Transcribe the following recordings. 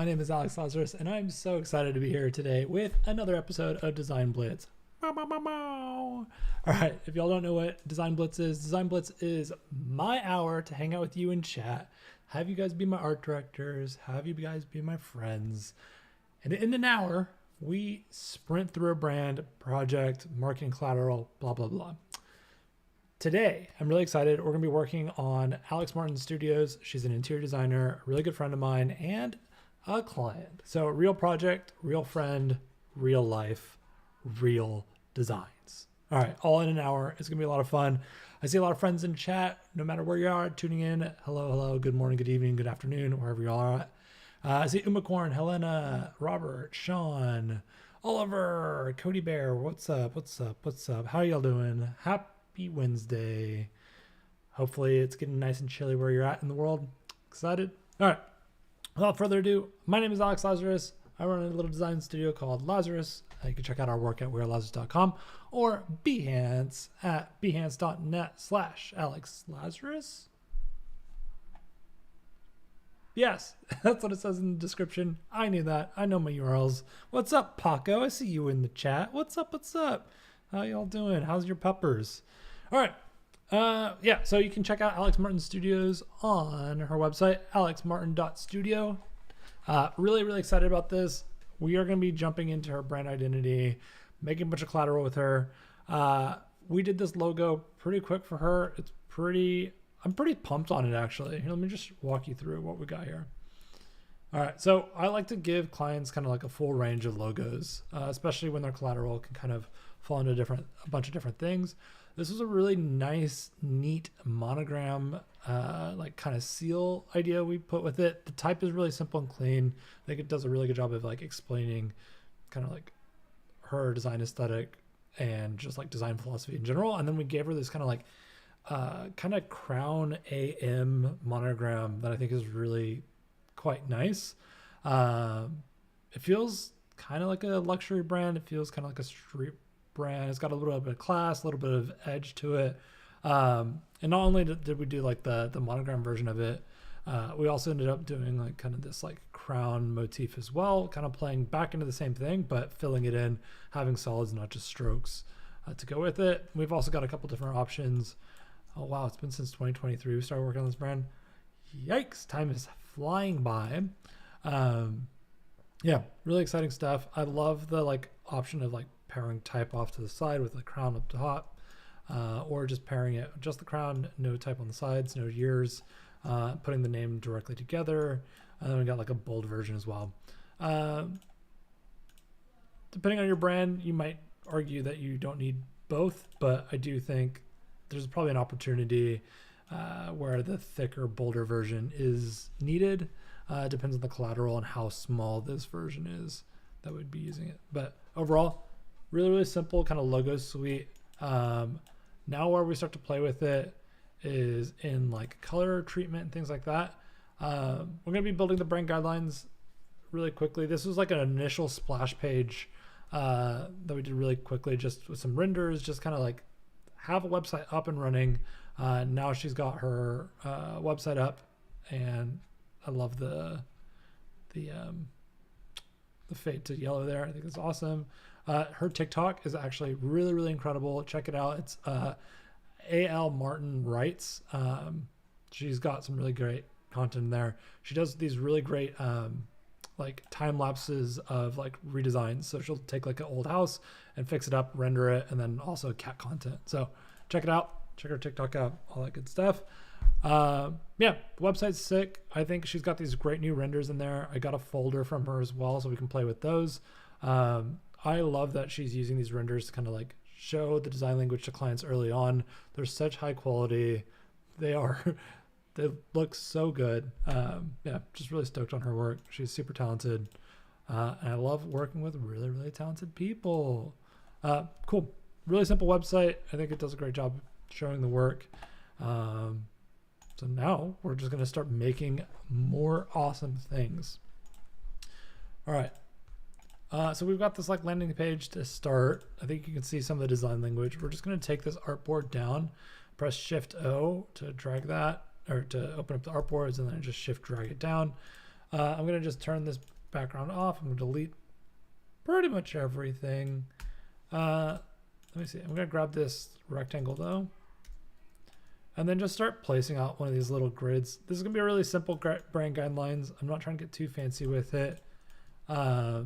my name is Alex Lazaris, and I'm so excited to be here today with another episode of Design Blitz. All right, if y'all don't know what Design Blitz is my hour to hang out with you and chat, have you guys be my art directors, have you guys be my friends, and in an hour, we sprint through a brand, project, marketing collateral, blah, blah, blah. Today, I'm really excited. We're going to be working on Alex Martin Studios. She's an interior designer, a really good friend of mine, and a client. So real project, real friend, real life, real designs. All right, all in an hour. It's going to be a lot of fun. I see a lot of friends in chat, no matter where you are, tuning in. Hello, good morning, good evening, good afternoon, wherever you are at. I see Umacorn, Helena, Robert, Sean, Oliver, Cody Bear. What's up? How y'all doing? Happy Wednesday. Hopefully it's getting nice and chilly where you're at in the world. Excited? All right. Without further ado, my name is Alex Lazaris. I run a little design studio called Lazaris. You can check out our work at wearelazarus.com or Behance at behance.net/Alex Lazaris. Yes, that's what it says in the description. I knew that. I know my URLs. What's up, Paco? I see you in the chat. What's up? How y'all doing? How's your peppers? All right. So you can check out Alex Martin Studios on her website, alexmartin.studio. Really excited about this. We are going to be jumping into her brand identity, making a bunch of collateral with her. We did this logo pretty quick for her. I'm pretty pumped on it, actually. Here, let me just walk you through what we got here. All right, so I like to give clients kind of like a full range of logos, especially when their collateral can kind of fall into a bunch of different things. This was a really nice, neat monogram, like kind of seal idea we put with it. The type is really simple and clean. I think it does a really good job of like explaining kind of like her design aesthetic and just like design philosophy in general. And then we gave her this kind of like crown AM monogram that I think is really quite nice. It feels kind of like a luxury brand. It feels kind of like a street brand. It's got a little bit of class, a little bit of edge to it. And not only did we do like the monogram version of it, we also ended up doing like kind of this like crown motif as well, kind of playing back into the same thing, but filling it in, having solids, not just strokes to go with it. We've also got a couple different options. Oh, wow. It's been since 2023 we started working on this brand. Yikes. Time is flying by. Yeah, really exciting stuff. I love the like option of like pairing type off to the side with the crown up top, or just pairing it, just the crown, no type on the sides, no years, putting the name directly together. And then we got like a bold version as well. Depending on your brand, you might argue that you don't need both, but I do think there's probably an opportunity where the thicker, bolder version is needed. Depends on the collateral and how small this version is that would be using it. But overall, really simple kind of logo suite. Now where we start to play with it is in like color treatment and things like that. We're going to be building the brand guidelines really quickly. This was like an initial splash page that we did really quickly, just with some renders, just kind of like have a website up and running. Now she's got her website up, and I love the fade to yellow there. I think it's awesome. Her TikTok is actually really incredible. Check it out. It's AL Martin Writes. She's got some really great content there. She does these really great like time lapses of like redesigns. So she'll take like an old house and fix it up, render it, and then also cat content. So check it out. Check her TikTok out, all that good stuff. Yeah, the website's sick. I think she's got these great new renders in there. I got a folder from her as well, so we can play with those. I love that she's using these renders to kind of like show the design language to clients early on. They're such high quality. They look so good. Yeah, just really stoked on her work. She's super talented. And I love working with really talented people. Cool. Really simple website. I think it does a great job showing the work. So now we're just going to start making more awesome things. All right. So we've got this like landing page to start. I think you can see some of the design language. We're just going to take this artboard down, press Shift O to drag that, or to open up the artboards, and then just Shift drag it down. I'm going to just turn this background off. I'm going to delete pretty much everything. Let me see. I'm going to grab this rectangle though. And then just start placing out one of these little grids. This is going to be a really simple brand guidelines. I'm not trying to get too fancy with it. I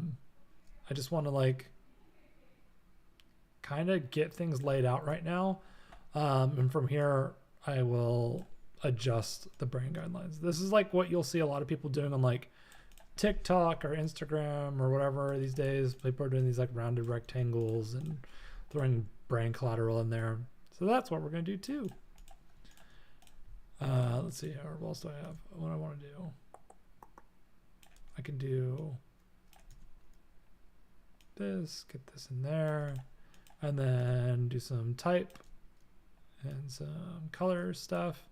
just want to like kind of get things laid out right now. And from here, I will adjust the brand guidelines. This is like what you'll see a lot of people doing on like TikTok or Instagram or whatever these days. People are doing these like rounded rectangles and throwing brand collateral in there. So that's what we're going to do too. Let's see here. What else do I have? What I want to do? I can do this, get this in there, and then do some type and some color stuff.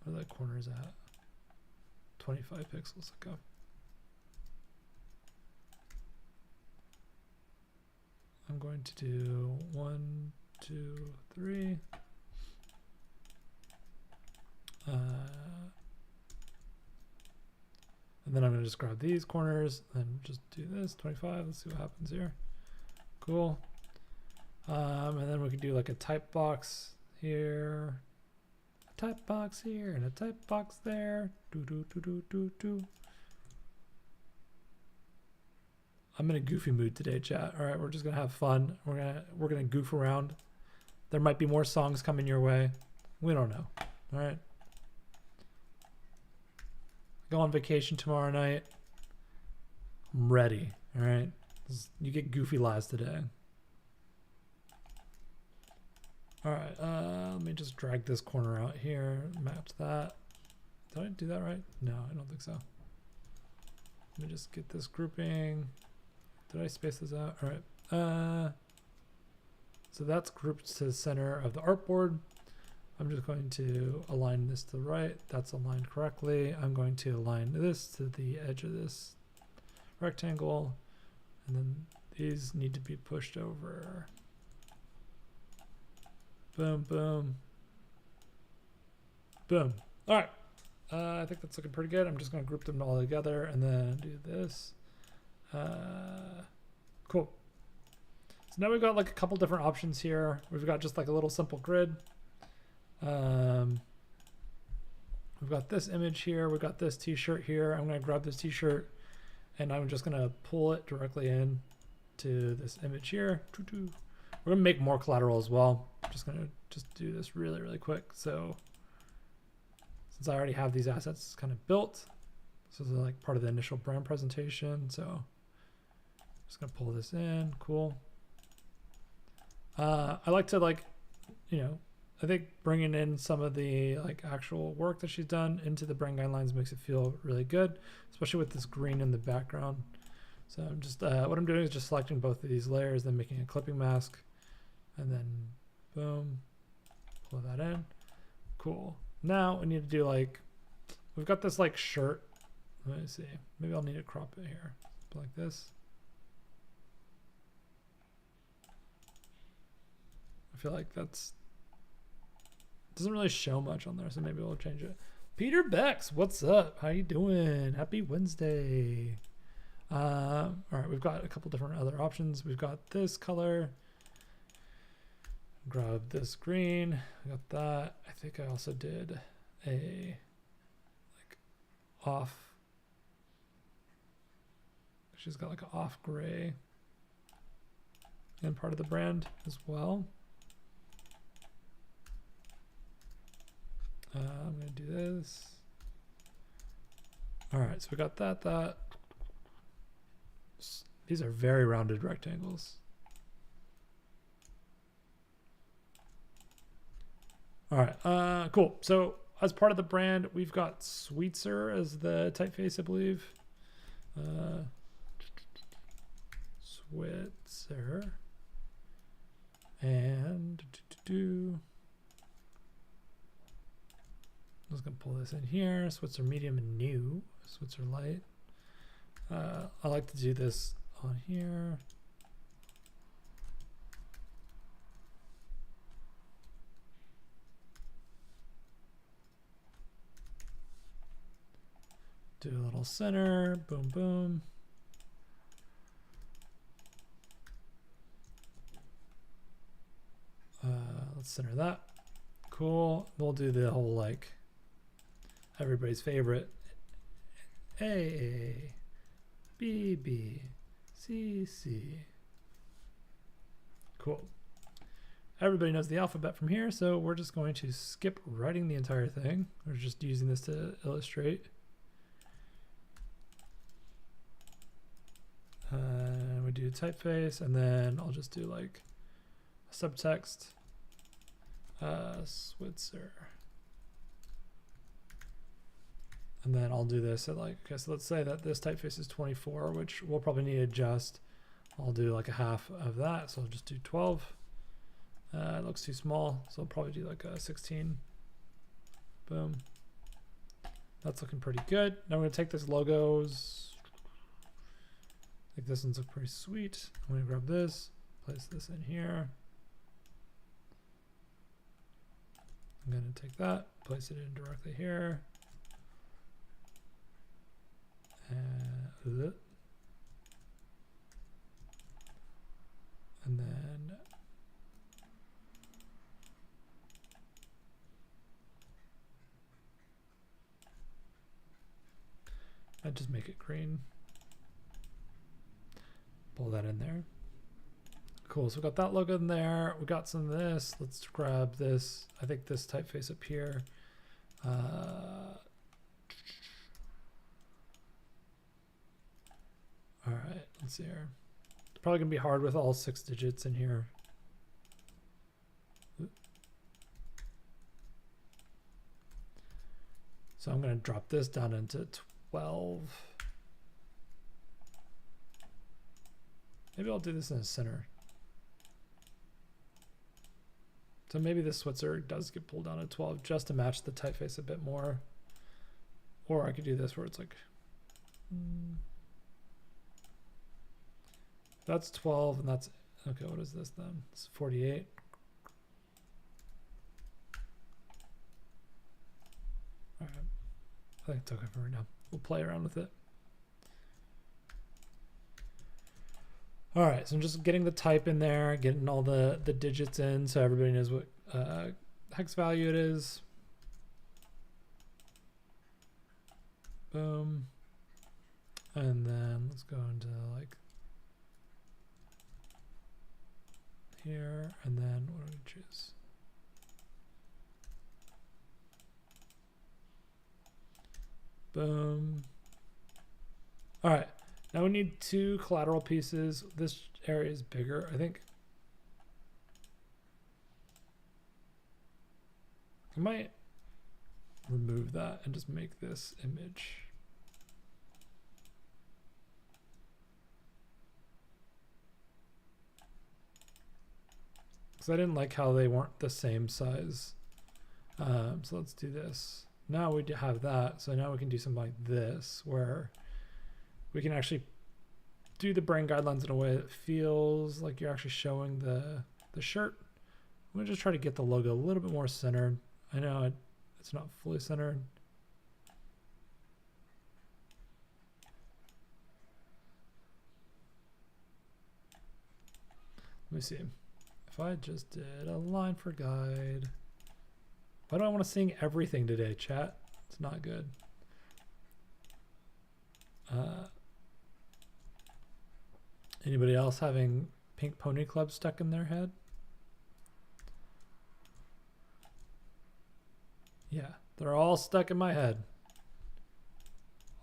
Where are the corners at? 25 pixels. Go. I'm going to do 1, 2, 3. And then I'm going to just grab these corners and just do this 25. Let's see what happens here. Cool. And then we can do like a type box here, a type box here, and a type box there. I'm in a goofy mood today, chat. All right, we're just gonna have fun. We're gonna goof around. There might be more songs coming your way. We don't know. All right. Go on vacation tomorrow night. I'm ready. All right. You get goofy lives today. All right. Let me just drag this corner out here. Match that. Did I do that right? No, I don't think so. Let me just get this grouping. Did I space this out? All right. So that's grouped to the center of the artboard. I'm just going to align this to the right. That's aligned correctly. I'm going to align this to the edge of this rectangle. And then these need to be pushed over. Boom, boom. Boom. All right. I think that's looking pretty good. I'm just going to group them all together and then do this. Cool. So now we've got like a couple different options here. We've got just like a little simple grid. We've got this image here. We've got this t-shirt here. I'm going to grab this t-shirt and I'm just going to pull it directly in to this image here. We're going to make more collateral as well. I'm just going to do this really, really quick. So since I already have these assets kind of built, this is like part of the initial brand presentation. So I'm just going to pull this in. Cool. I like to like, you know, I think bringing in some of the like actual work that she's done into the brand guidelines makes it feel really good, especially with this green in the background. So I'm just, what I'm doing is just selecting both of these layers, then making a clipping mask, and then boom, pull that in. Cool. Now we need to do like, we've got this like shirt. Let me see. Maybe I'll need to crop it here, like this. I feel like that's, doesn't really show much on there, so maybe we'll change it. Peter Bex, what's up? How you doing? Happy Wednesday. All right, we've got a couple different other options. We've got this color. Grab this green. I got that. I think I also did a like off. She's got like an off gray and part of the brand as well. I'm going to do this. All right, so we got that. These are very rounded rectangles. All right, cool. So as part of the brand, we've got Sweetser as the typeface, I believe. Switzer. And I'm just gonna pull this in here. Switzer medium and new. Switzer light. I like to do this on here. Do a little center, boom, boom. Let's center that. Cool. We'll do the whole like everybody's favorite A, B, B, C, C. Cool. Everybody knows the alphabet from here, so we're just going to skip writing the entire thing. We're just using this to illustrate. We do typeface, and then I'll just do like a subtext. Switzer. And then I'll do this at like, okay, so let's say that this typeface is 24, which we'll probably need to adjust. I'll do like a half of that, so I'll just do 12. It looks too small, so I'll probably do like a 16. Boom. That's looking pretty good. Now I'm gonna take this logos. I think this one's look pretty sweet. I'm gonna grab this, place this in here. I'm going to take that, place it in directly here. And then I just make it green. Pull that in there. Cool, so we got that logo in there. We got some of this. Let's grab this. I think this typeface up here. All right, let's see here. It's probably gonna be hard with all 6 digits in here. So I'm gonna drop this down into 12. Maybe I'll do this in the center. So maybe this Switzer does get pulled down to 12 just to match the typeface a bit more. Or I could do this where it's like, that's 12 and that's, okay, what is this then? It's 48. All right, I think it's okay for right now. We'll play around with it. All right, so I'm just getting the type in there, getting all the digits in so everybody knows what hex value it is. Boom. And then let's go into like here, and then what do we choose? Boom. All right. Now we need 2 collateral pieces. This area is bigger, I think. I might remove that and just make this image. Because I didn't like how they weren't the same size. So let's do this. Now we have that. So now we can do something like this where we can actually do the brand guidelines in a way that feels like you're actually showing the shirt. I'm gonna just try to get the logo a little bit more centered. I know it's not fully centered. Let me see. If I just did a line for guide. Why do I want to sing everything today, chat? It's not good. Anybody else having Pink Pony Club stuck in their head? Yeah, they're all stuck in my head.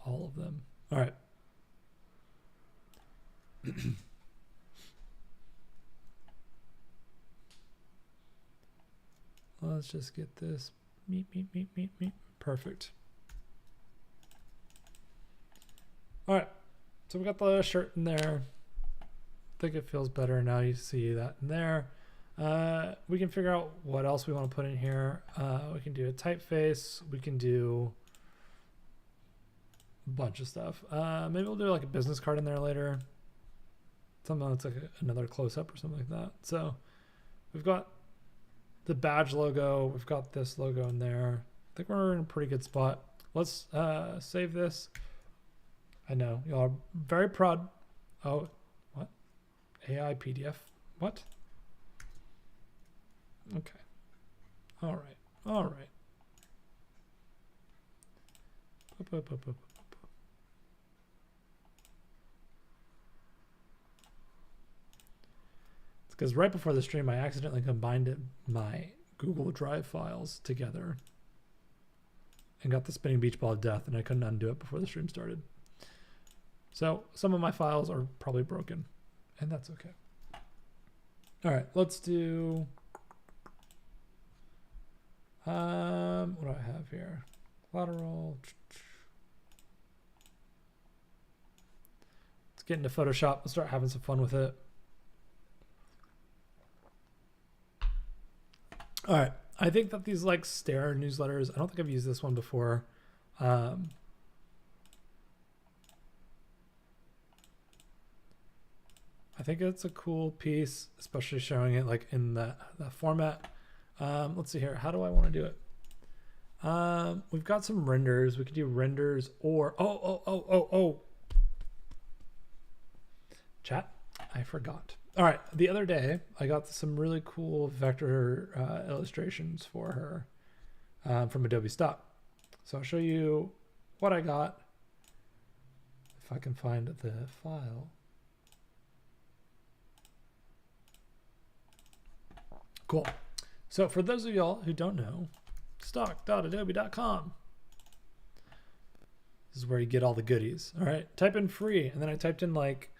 All of them. All right. Let's just get this. Meep, meep, meep, meep, meep. Perfect. All right. So we got the shirt in there. I think it feels better now. You see that in there. We can figure out what else we want to put in here. We can do a typeface. We can do a bunch of stuff. Maybe we'll do like a business card in there later. Something that's like another close-up or something like that. So we've got the badge logo. We've got this logo in there. I think we're in a pretty good spot. Let's save this. I know y'all are very proud. Oh, what? AI PDF? What? Okay. All right. All right. It's because right before the stream, I accidentally combined my Google Drive files together and got the spinning beach ball of death, and I couldn't undo it before the stream started. So some of my files are probably broken, and that's okay. All right, let's do, what do I have here? Collateral. Let's get into Photoshop and start having some fun with it. All right, I think that these like stare newsletters, I don't think I've used this one before. I think it's a cool piece, especially showing it like in that format. Let's see here. How do I want to do it? We've got some renders. We could do renders or, chat, I forgot. All right, the other day I got some really cool vector illustrations for her from Adobe Stock. So I'll show you what I got if I can find the file. Cool. So for those of y'all who don't know, stock.adobe.com. This is where you get all the goodies. All right, type in free, and then I typed in like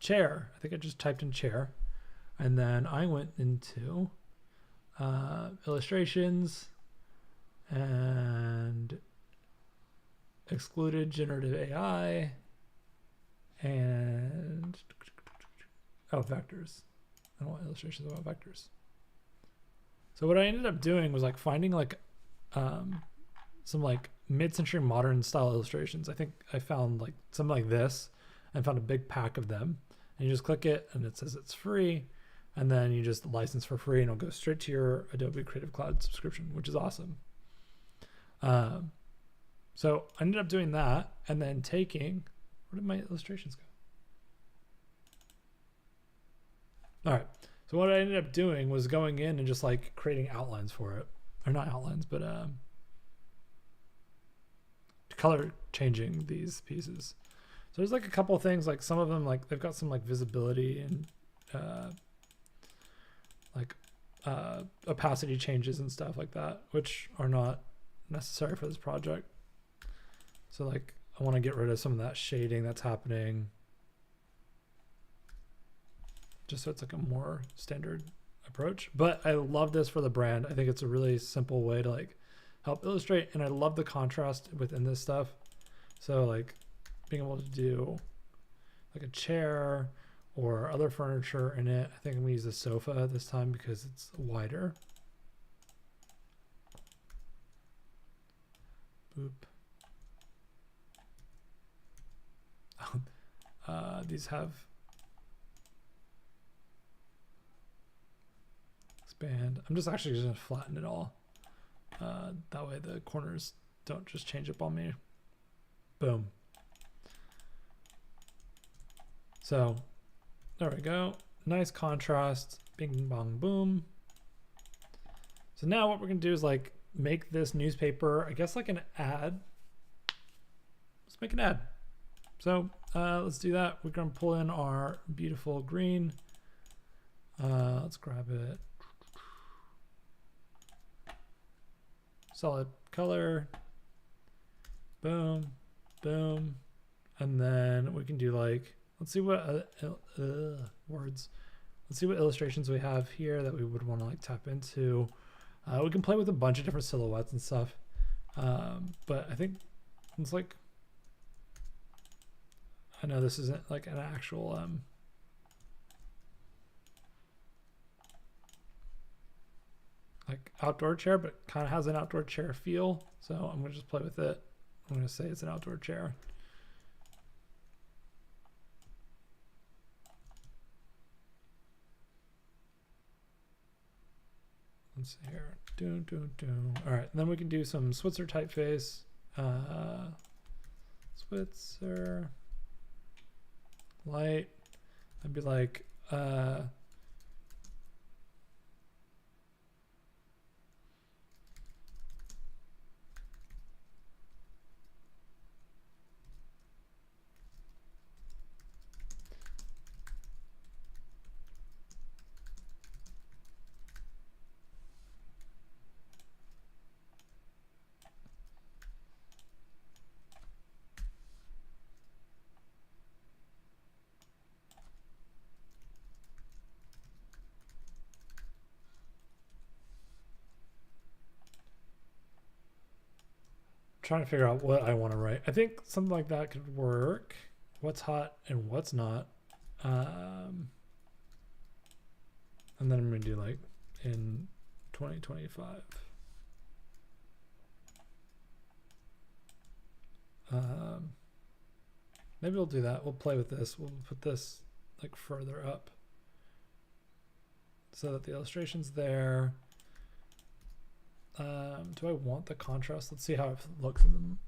chair. I think I just typed in chair, and then I went into illustrations and excluded generative AI and vectors. I don't want illustrations, I want vectors. So what I ended up doing was like finding like some like mid-century modern style illustrations. I think I found like something like this and found a big pack of them. And you just click it and it says it's free. And then you just license for free and it'll go straight to your Adobe Creative Cloud subscription, which is awesome. So I ended up doing that and then taking, where did my illustrations go? All right, so what I ended up doing was going in and just like creating outlines for it. Or not outlines, but color changing these pieces. So there's like a couple of things, like some of them, like they've got some like visibility and opacity changes and stuff like that, which are not necessary for this project. So like I want to get rid of some of that shading that's happening, just so it's like a more standard approach. But I love this for the brand. I think it's a really simple way to like help illustrate, and I love the contrast within this stuff. So like being able to do like a chair or other furniture in it. I think I'm gonna use a sofa this time because it's wider. Boop. These have expand. I'm just actually just gonna flatten it all. That way the corners don't just change up on me. Boom. So there we go. Nice contrast. Bing, bong, boom. So now what we're gonna do is like make this newspaper, I guess like an ad. Let's make an ad. So let's do that. We're gonna pull in our beautiful green. Let's grab it. Solid color. Boom, boom. And then we can do like, let's see what words. Let's see what illustrations we have here that we would want to like tap into. We can play with a bunch of different silhouettes and stuff. But I think it's like, I know this isn't like an actual like outdoor chair, but kind of has an outdoor chair feel. So I'm gonna just play with it. I'm gonna say it's an outdoor chair. Let's see here. All right, and then we can do some Switzer typeface. Switzer light. I'd be like, trying to figure out what I want to write. I think something like that could work. What's hot and what's not. And then I'm going to do like in 2025. Maybe we'll do that. We'll play with this. We'll put this like further up so that the illustration's there. Do I want the contrast? Let's see how it looks in them.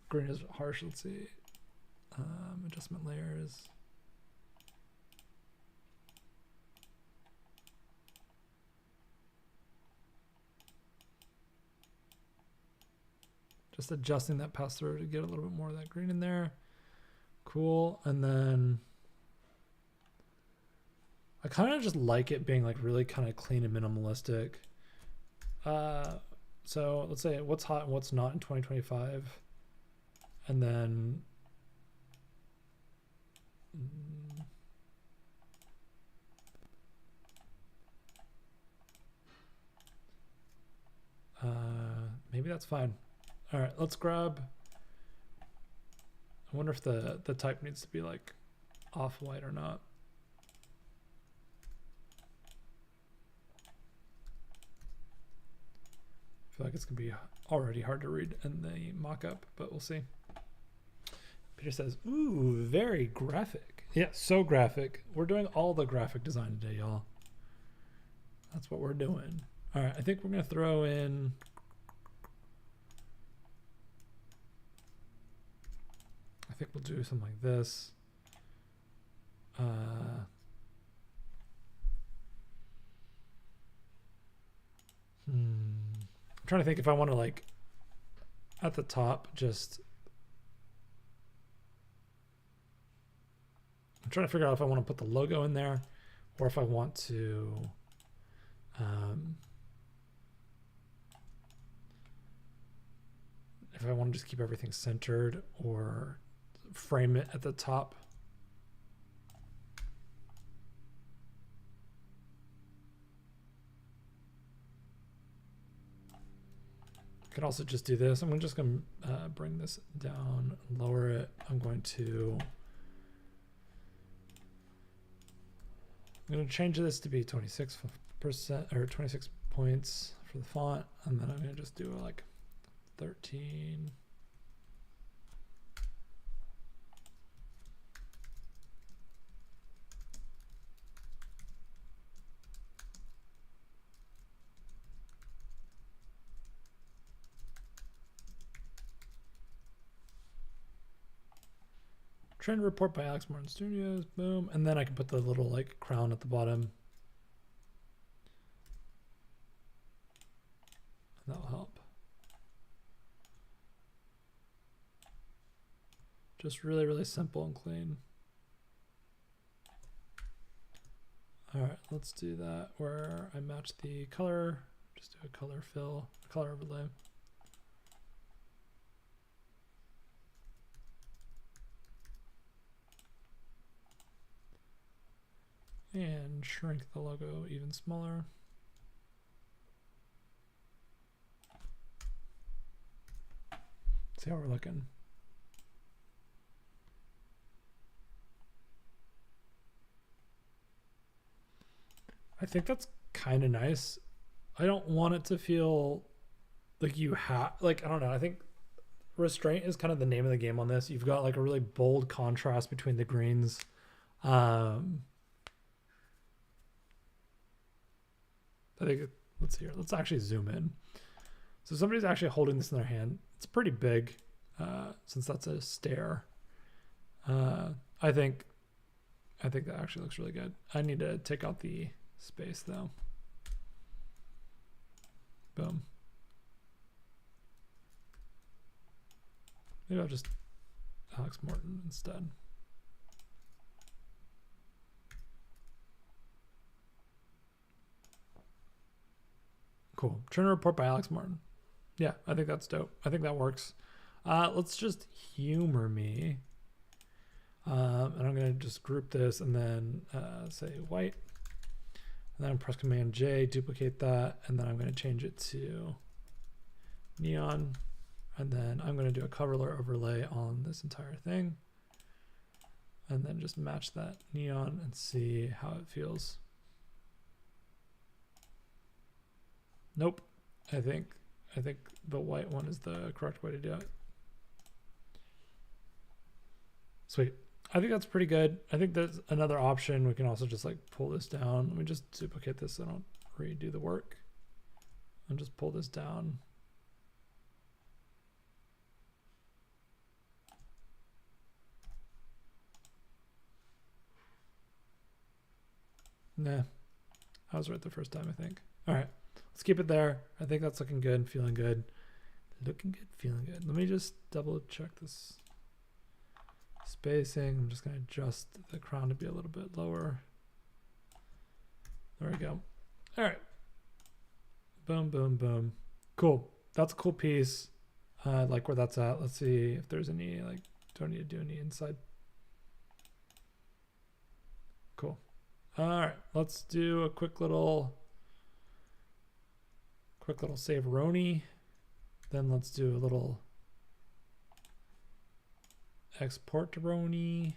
Green is harsh. Let's see. Adjustment layers. Just adjusting that pass through to get a little bit more of that green in there. Cool. And then I kind of just like it being like really kind of clean and minimalistic. So let's say what's hot and what's not in 2025. And then maybe that's fine. All right, let's grab. I wonder if the type needs to be like off-white or not. I feel like it's gonna be already hard to read in the mock-up, but we'll see. Peter says, ooh, very graphic. Yeah, so graphic. We're doing all the graphic design today, y'all. That's what we're doing. All right, I think we're gonna throw in. I think we'll do something like this. I'm trying to think if I want to like at the top just. I'm trying to figure out if I want to put the logo in there or if I want to if I want to just keep everything centered or frame it at the top. I could also just do this. I'm just going to bring this down, lower it. I'm going to change this to be 26% or 26 points for the font, and then I'm going to just do like 13. Trend report by Alex Martin Studios, boom. And then I can put the little like crown at the bottom. And that'll help. Just really, really simple and clean. All right, let's do that where I match the color. Just do a color fill, color overlay. And shrink the logo even smaller. See how we're looking. I think that's kind of nice. I don't want it to feel like you have, like, I don't know. I think restraint is kind of the name of the game on this. You've got like a really bold contrast between the greens. I think, let's see here. Let's actually zoom in. So somebody's actually holding this in their hand. It's pretty big since that's a stair. I think that actually looks really good. I need to take out the space though. Boom. Maybe I'll just Alex Morton instead. Cool. Turner report by Alex Martin. Yeah, I think that's dope. I think that works. Let's just humor me. And I'm going to just group this and then say white. And then press Command J, duplicate that. And then I'm going to change it to neon. And then I'm going to do a color overlay on this entire thing. And then just match that neon and see how it feels. Nope. I think the white one is the correct way to do it. Sweet. I think that's pretty good. I think there's another option. We can also just like pull this down. Let me just duplicate this so I don't redo the work. And just pull this down. Nah, I was right the first time, I think. All right, let's keep it there. I think that's looking good, feeling good. Looking good, feeling good. Let me just double check this spacing. I'm just going to adjust the crown to be a little bit lower. There we go. All right. Boom, boom, boom. Cool. That's a cool piece. I like where that's at. Let's see if there's any, like, do I need to do any inside? Cool. All right, let's do a quick little save Roni. Then let's do a little export to Roni.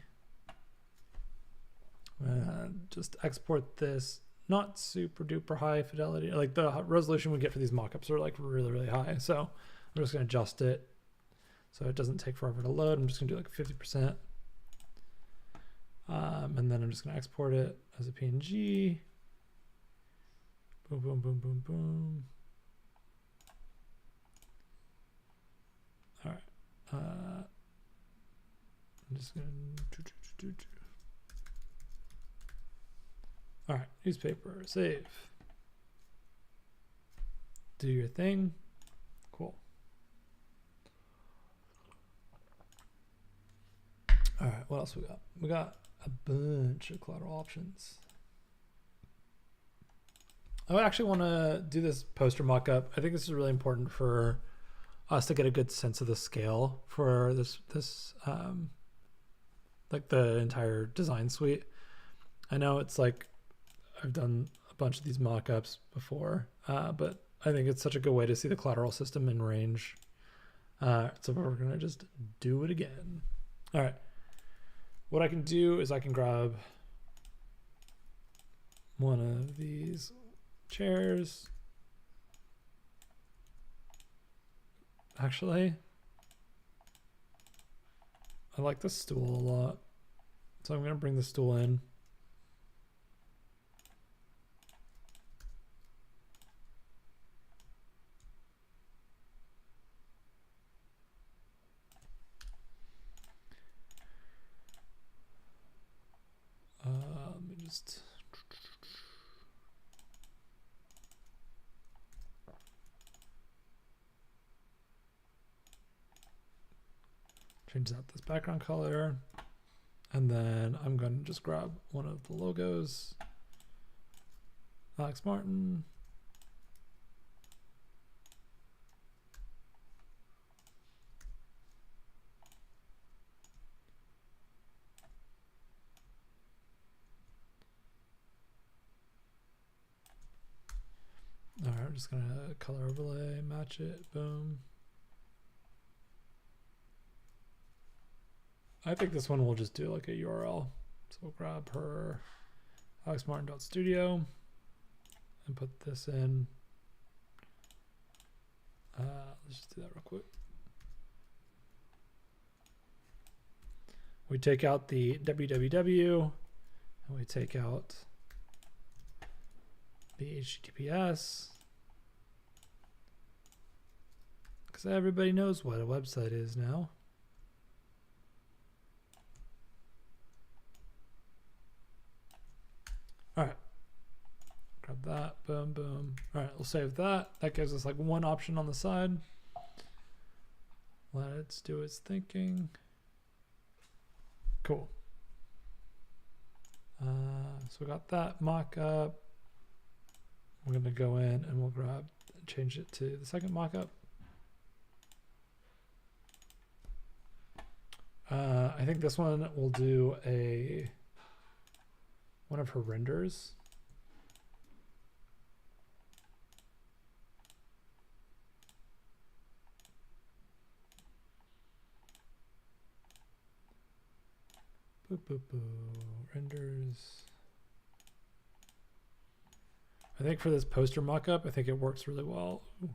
Just export this, not super duper high fidelity. Like the resolution we get for these mockups are like really, really high. So I'm just gonna adjust it so it doesn't take forever to load. I'm just gonna do like 50%. And then I'm just going to export it as a PNG. Boom, boom, boom, boom, boom. All right. I'm just going to... All right. Newspaper. Save. Do your thing. Cool. All right. What else we got? We got a bunch of collateral options. I actually want to do this poster mockup. I think this is really important for us to get a good sense of the scale for this like the entire design suite. I know it's like I've done a bunch of these mockups before, but I think it's such a good way to see the collateral system in range. So we're gonna just do it again. All right. What I can do is I can grab one of these chairs. Actually, I like the stool a lot. So I'm going to bring the stool in. Let me just change out this background color, and then I'm going to just grab one of the logos, Alex Martin. All right, I'm just gonna color overlay, match it, boom. I think this one will just do like a URL. So we'll grab her alexmartin.studio and put this in. Let's just do that real quick. We take out the www and we take out the HTTPS, because because everybody knows what a website is now. All right, grab that, boom, boom. All right, we'll save that. That gives us like one option on the side. Let's do its thinking. Cool. So we got that mock-up. We're gonna go in and we'll change it to the second mock-up. I think this one will do one of her renders. Boo, boo, boo. Renders. I think for this poster mock-up, I think it works really well. Ooh.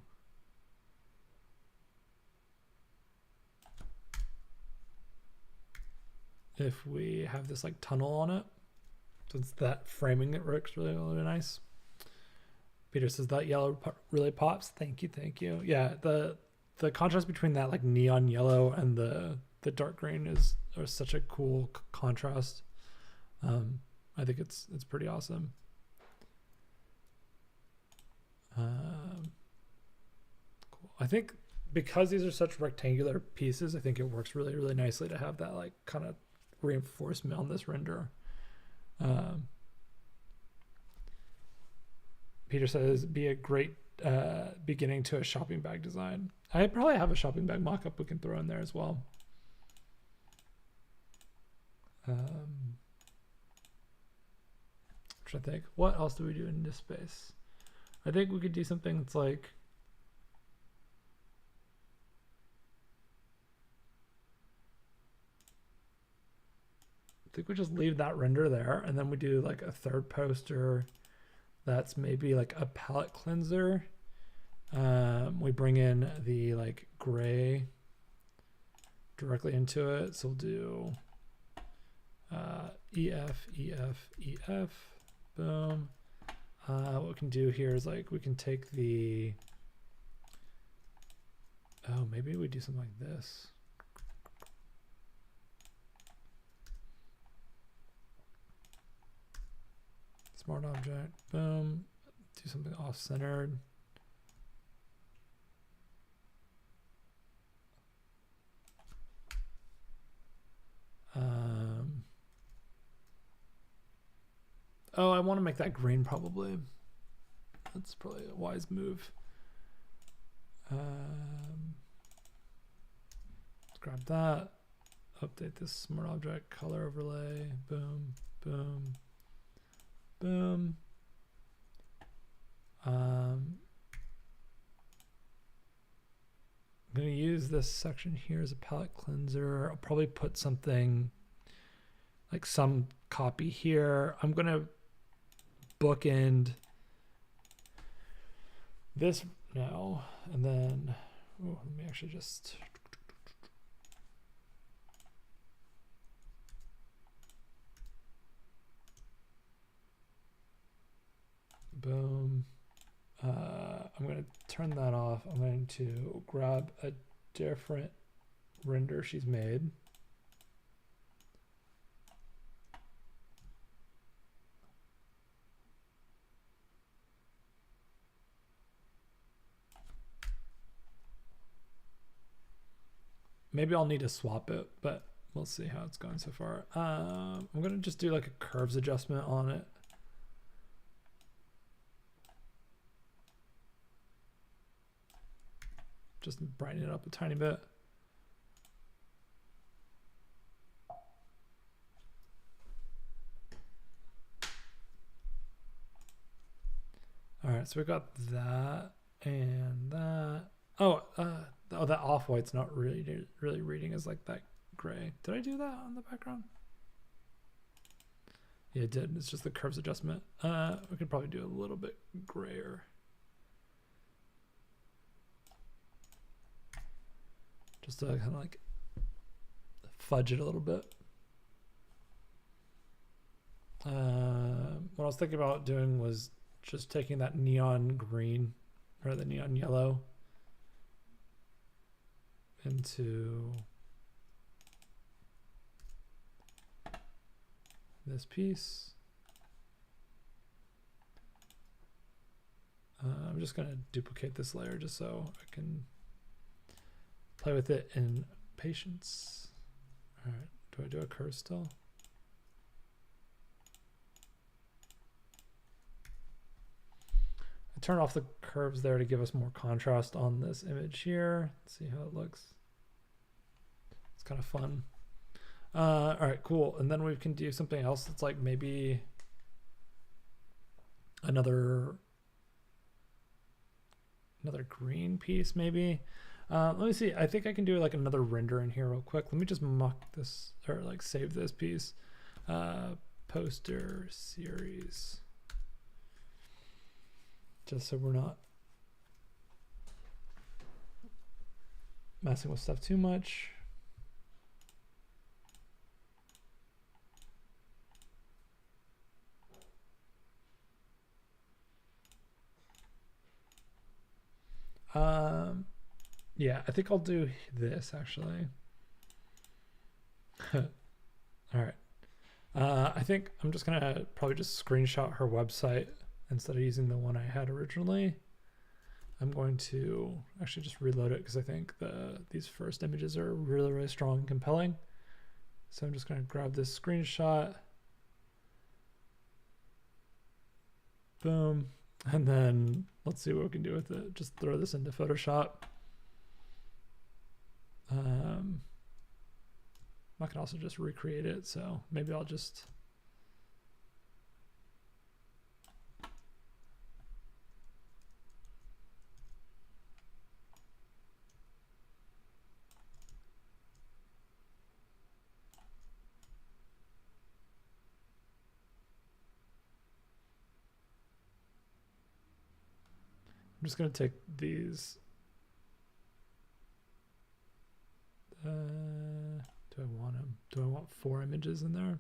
If we have this like tunnel on it, since that framing it works really, really nice. Peter says that yellow really pops. Thank you, thank you. Yeah, the contrast between that like neon yellow and the dark green is such a cool contrast. I think it's pretty awesome. Cool. I think because these are such rectangular pieces, I think it works really, really nicely to have that like kind of reinforcement on this render. Peter says, be a great beginning to a shopping bag design. I probably have a shopping bag mock-up we can throw in there as well. Which I think, what else do we do in this space? I think we could do something that's like, I think we just leave that render there, and then we do like a third poster that's maybe like a palette cleanser. We bring in the like gray directly into it. So we'll do EF, EF, EF, boom. What we can do here is like, we can take the, oh, maybe we do something like this. Smart object, boom, do something off-centered. Oh, I want to make that green probably. That's probably a wise move. Let's grab that, update this smart object color overlay, boom, boom, boom. I'm going to use this section here as a palette cleanser. I'll probably put something like some copy here. I'm going to bookend this now, and then let me actually just boom. I'm going to turn that off. I'm going to grab a different render she's made. Maybe I'll need to swap it, but we'll see how it's going so far. I'm going to just do like a curves adjustment on it. Just brighten it up a tiny bit. All right, so we got that and that. Oh, that off-white's not really reading as like that gray. Did I do that on the background? Yeah, it did. It's just the curves adjustment. We could probably do a little bit grayer. Just to kind of like fudge it a little bit. What I was thinking about doing was just taking that neon green or the neon yellow into this piece. I'm just going to duplicate this layer just so I can play with it in patience. All right, do I do a curve still? I turn off the curves there to give us more contrast on this image here. Let's see how it looks. It's kind of fun. All right, cool. And then we can do something else that's like maybe another green piece maybe. Let me see. I think I can do like another render in here real quick. Let me just mock this or like save this piece. Poster series. Just so we're not messing with stuff too much. Yeah, I think I'll do this actually. All right. I think I'm just gonna probably just screenshot her website instead of using the one I had originally. I'm going to actually just reload it because I think these first images are really, really strong and compelling. So I'm just gonna grab this screenshot. Boom. And then let's see what we can do with it. Just throw this into Photoshop. I can also just recreate it. So maybe I'll just going to take these. Do I want them? Do I want 4 images in there?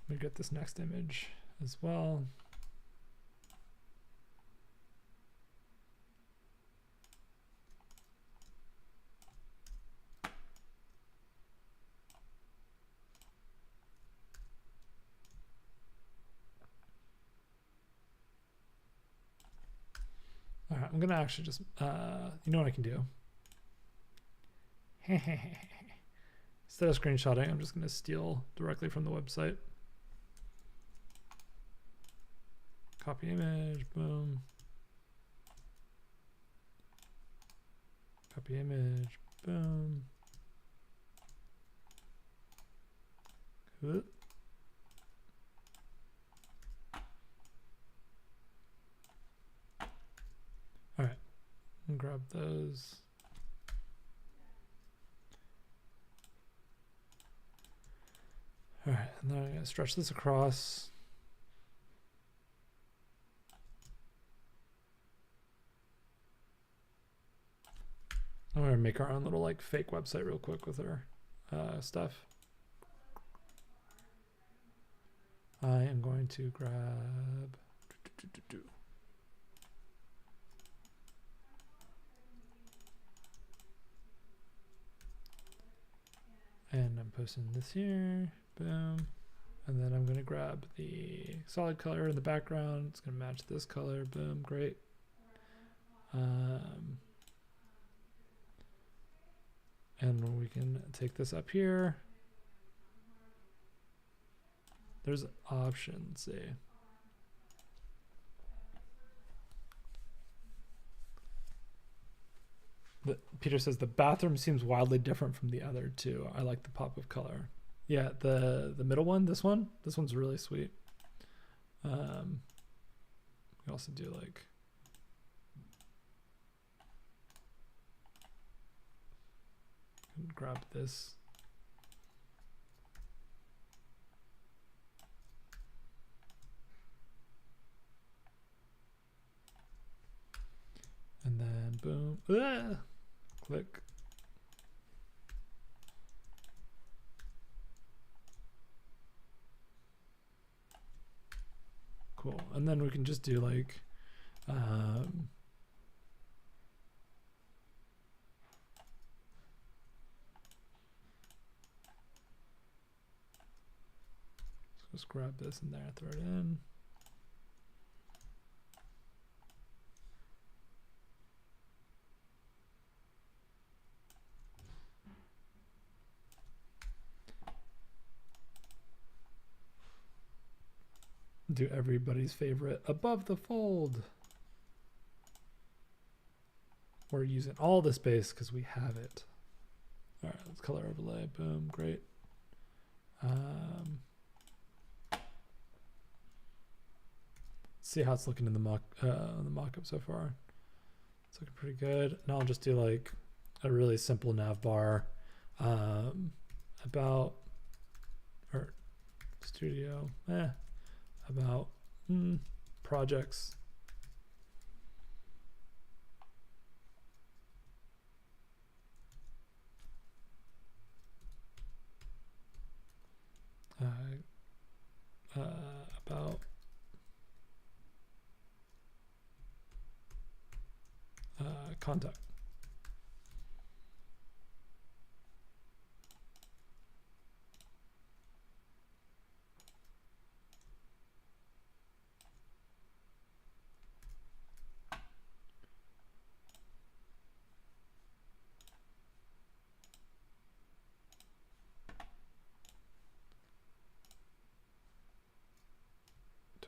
Let me get this next image as well. All right, I'm gonna actually just, you know what I can do? Instead of screenshotting, I'm just gonna steal directly from the website. Copy image, boom. Copy image, boom. Good. All right, and grab those. All right, and then I'm gonna stretch this across. I'm gonna make our own little like fake website real quick with our stuff. I am going to grab. And I'm posting this here, boom. And then I'm gonna grab the solid color in the background. It's gonna match this color, boom, great. And we can take this up here. There's options, see. Peter says the bathroom seems wildly different from the other two. I like the pop of color. Yeah, the middle one, this one's really sweet. We also do like grab this. And then boom. Ah! Click. Cool. And then we can just do like Just grab this in there, throw it in. Do everybody's favorite above the fold. We're using all the space because we have it. All right, let's color overlay. Boom, great. See how it's looking in the mock-up so far. It's looking pretty good. Now I'll just do like a really simple nav bar. About or studio. About projects. About contact.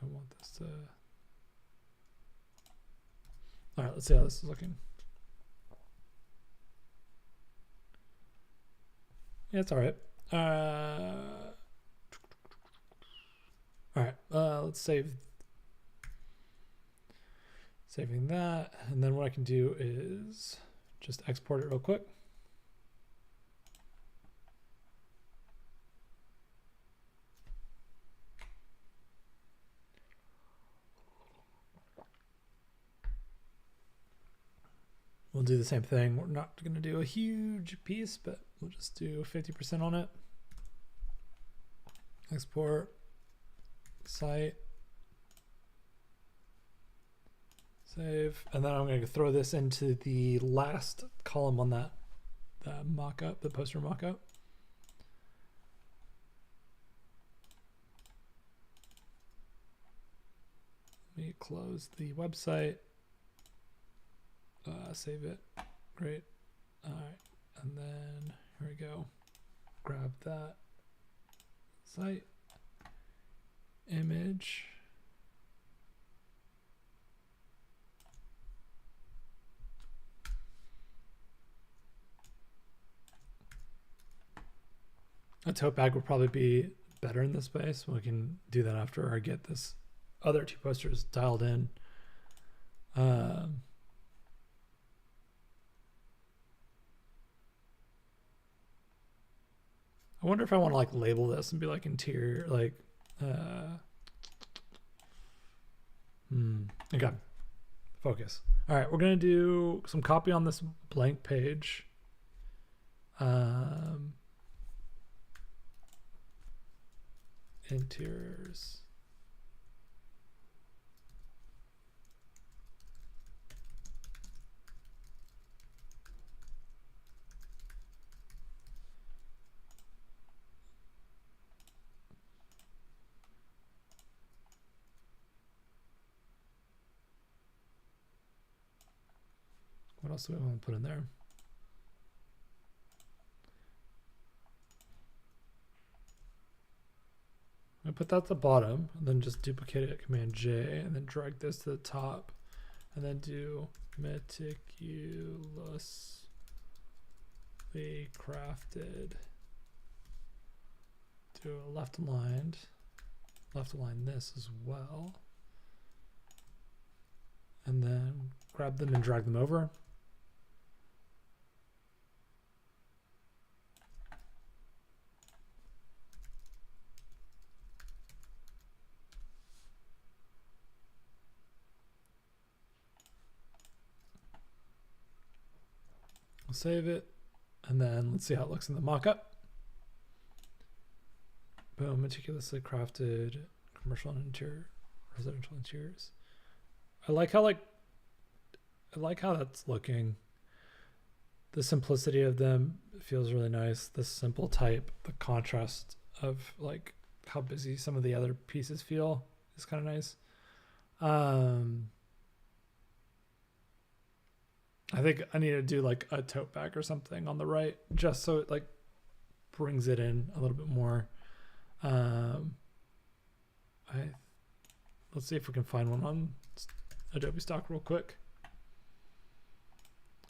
Don't want this to. All right, let's see how this is looking. Yeah, it's all right. All right, let's saving that, and then what I can do is just export it real quick. We'll do the same thing. We're not going to do a huge piece, but we'll just do 50% on it. Export, site, save, and then I'm going to throw this into the last column on that mock-up, the poster mock-up. Let me close the website. Save it. Great. All right. And then here we go. Grab that site image. A tote bag would probably be better in this space. We can do that after I get this other two posters dialed in. I wonder if I want to like label this and be like interior, like, okay, focus. All right, we're gonna do some copy on this blank page. Interiors. What else do we want to put in there? I put that at the bottom and then just duplicate it, Command J, and then drag this to the top, and then do meticulously crafted. Do a left align this as well, and then grab them and drag them over. Save it, and then let's see how it looks in the mock-up. Boom, meticulously crafted commercial and interior, residential interiors. I like how that's looking. The simplicity of them feels really nice. The simple type, the contrast of like how busy some of the other pieces feel is kind of nice. I think I need to do like a tote bag or something on the right, just so it like brings it in a little bit more. Let's see if we can find one on Adobe Stock real quick.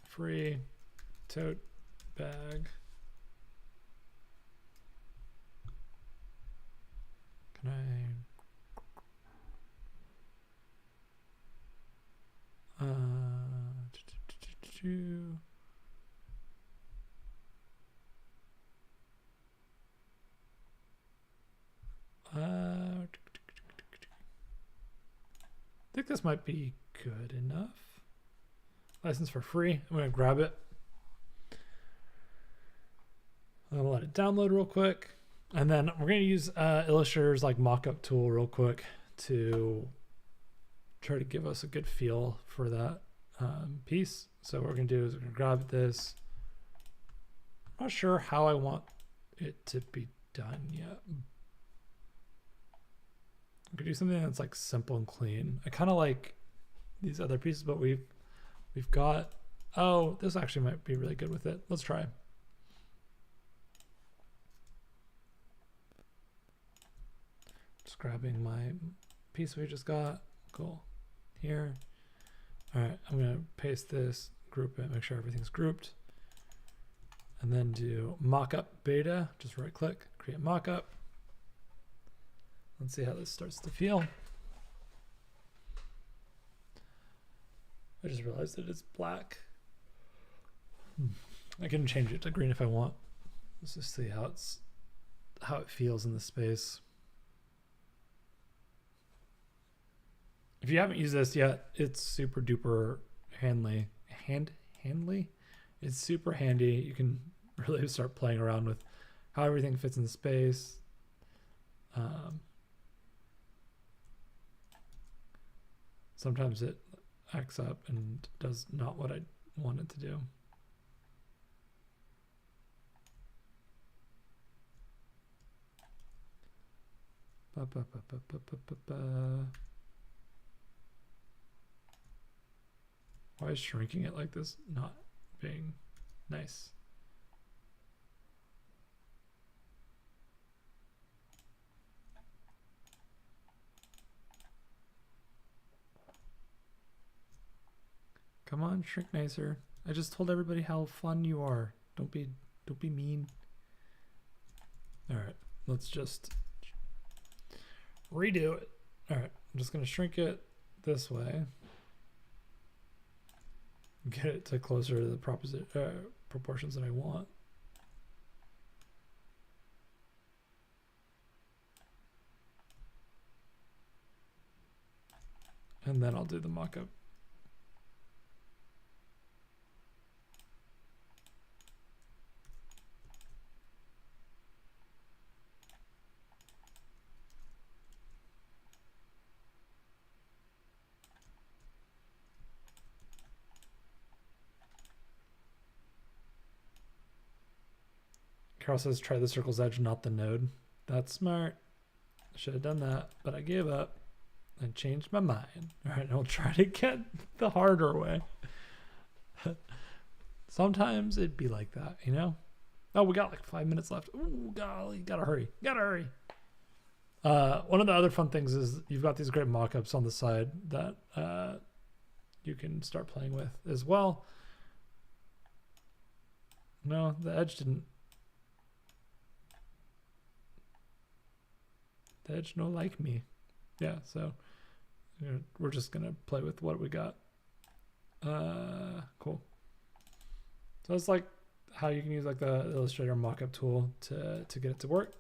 Free tote bag. Can I? I think this might be good enough. License for free. I'm going to grab it. I'm going to let it download real quick. And then we're going to use Illustrator's like mockup tool real quick to try to give us a good feel for that piece. So what we're going to do is we're going to grab this. I'm not sure how I want it to be done yet. We could do something that's like simple and clean. I kind of like these other pieces, but we've got, oh, this actually might be really good with it. Let's try. Just grabbing my piece we just got. Cool. Here. All right, I'm gonna paste this, group it, make sure everything's grouped. And then do mockup beta, just right click, create mockup. Let's see how this starts to feel. I just realized that it's black. I can change it to green if I want. Let's just see how it feels in the space. If you haven't used this yet, it's super duper handly. Handly? It's super handy. You can really start playing around with how everything fits in the space. Sometimes it acts up and does not what I want it to do. Why is shrinking it like this not being nice? Come on, shrink nicer. I just told everybody how fun you are. Don't be mean. All right, let's just redo it. All right, I'm just gonna shrink it this way. Get it to closer to the proportions that I want. And then I'll do the mockup. Carol says, try the circle's edge, not the node. That's smart. I should have done that, but I gave up and changed my mind. All right, I'll try to get the harder way. Sometimes it'd be like that, you know? Oh, we got like 5 minutes left. Ooh, golly, gotta hurry. One of the other fun things is you've got these great mock-ups on the side that you can start playing with as well. No, the edge didn't. The edge no like me. Yeah, so we're just gonna play with what we got. Cool. So it's like how you can use like the Illustrator mockup tool to get it to work.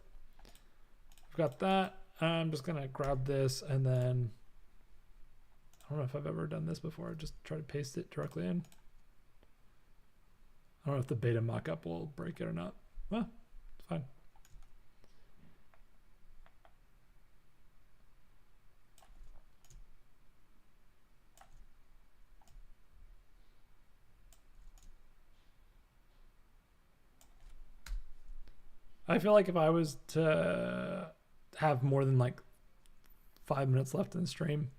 I've got that. I'm just gonna grab this and then I don't know if I've ever done this before. Just try to paste it directly in. I don't know if the beta mockup will break it or not. Well, it's fine. I feel like if I was to have more than like 5 minutes left in the stream.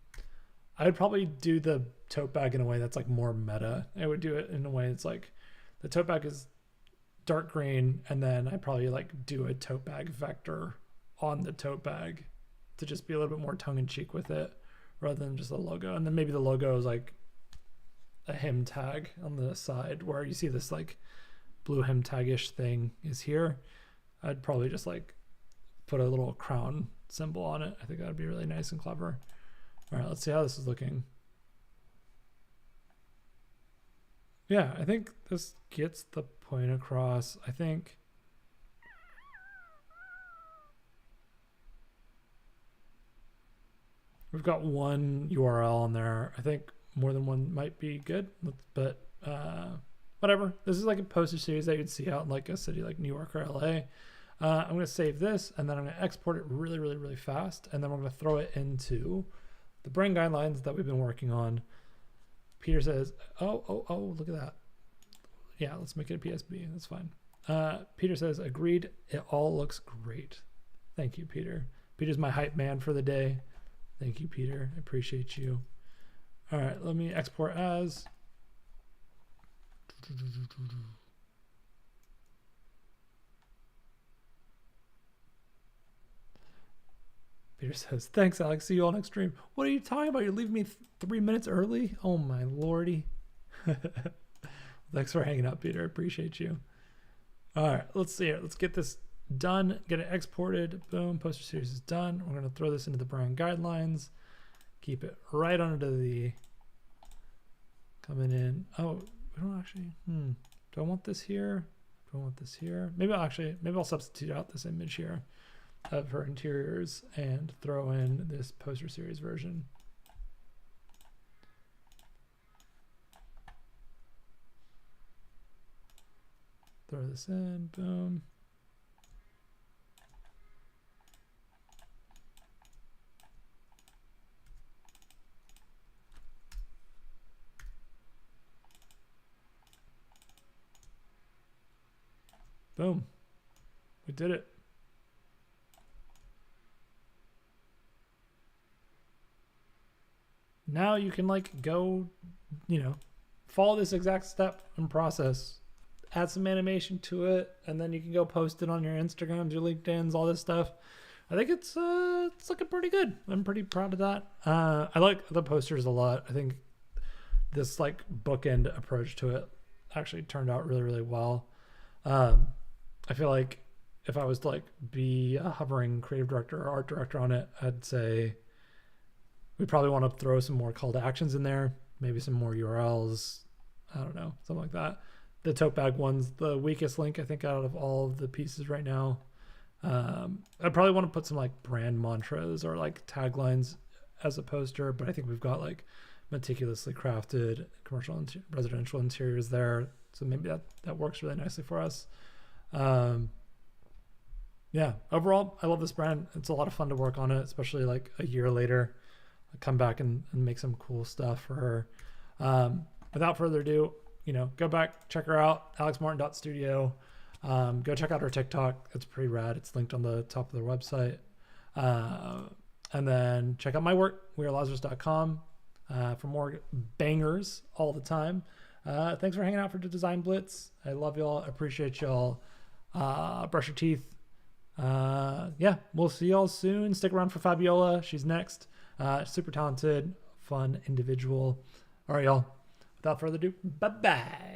I would probably do the tote bag in a way that's like more meta. I would do it in a way that's like the tote bag is dark green, and then I'd probably like do a tote bag vector on the tote bag to just be a little bit more tongue-in-cheek with it rather than just a logo. And then maybe the logo is like a hem tag on the side where you see this like blue hem tag-ish thing is here. I'd probably just like put a little crown symbol on it. I think that would be really nice and clever. All right, let's see how this is looking. Yeah, I think this gets the point across. I think we've got one URL on there. I think more than one might be good, but whatever. This is like a poster series that you'd see out in like a city like New York or LA. I'm going to save this, and then I'm going to export it really, really, really fast, and then we're going to throw it into the brand guidelines that we've been working on. Peter says, oh, look at that. Yeah, let's make it a PSB. That's fine. Peter says, agreed. It all looks great. Thank you, Peter. Peter's my hype man for the day. Thank you, Peter. I appreciate you. All right, let me export as. Peter says, thanks, Alex. See you all next stream. What are you talking about? You're leaving me 3 minutes early? Oh, my lordy. Thanks for hanging out, Peter. I appreciate you. All right, let's see it. Let's get this done. Get it exported. Boom. Poster series is done. We're going to throw this into the brand guidelines. Keep it right under the coming in. Oh, we don't actually. Do I want this here? Do I want this here? Maybe I'll substitute out this image here of her interiors and throw in this poster series version. Throw this in, boom. Boom. We did it. Now you can like go, follow this exact step and process, add some animation to it, and then you can go post it on your Instagrams, your LinkedIn's, all this stuff. I think it's looking pretty good. I'm pretty proud of that. I like the posters a lot. I think this like bookend approach to it actually turned out really, really well. I feel like if I was to like be a hovering creative director or art director on it, I'd say we probably want to throw some more call to actions in there, maybe some more URLs. I don't know, something like that. The tote bag one's the weakest link, I think, out of all of the pieces right now. I probably want to put some like brand mantras or like taglines as a poster, but I think we've got like meticulously crafted commercial and residential interiors there. So maybe that works really nicely for us. Yeah, overall, I love this brand. It's a lot of fun to work on it, especially like a year later. I come back and make some cool stuff for her. Without further ado, go back, check her out, alexmartin.studio. Go check out her TikTok. It's pretty rad. It's linked on the top of their website. And then check out my work, wearelazarus.com, for more bangers all the time. Thanks for hanging out for the Design Blitz. I love y'all. I appreciate y'all. Brush your teeth. Yeah, we'll see y'all soon. Stick around for Fabiola. She's next. Super talented, fun individual. All right, y'all. Without further ado, bye-bye.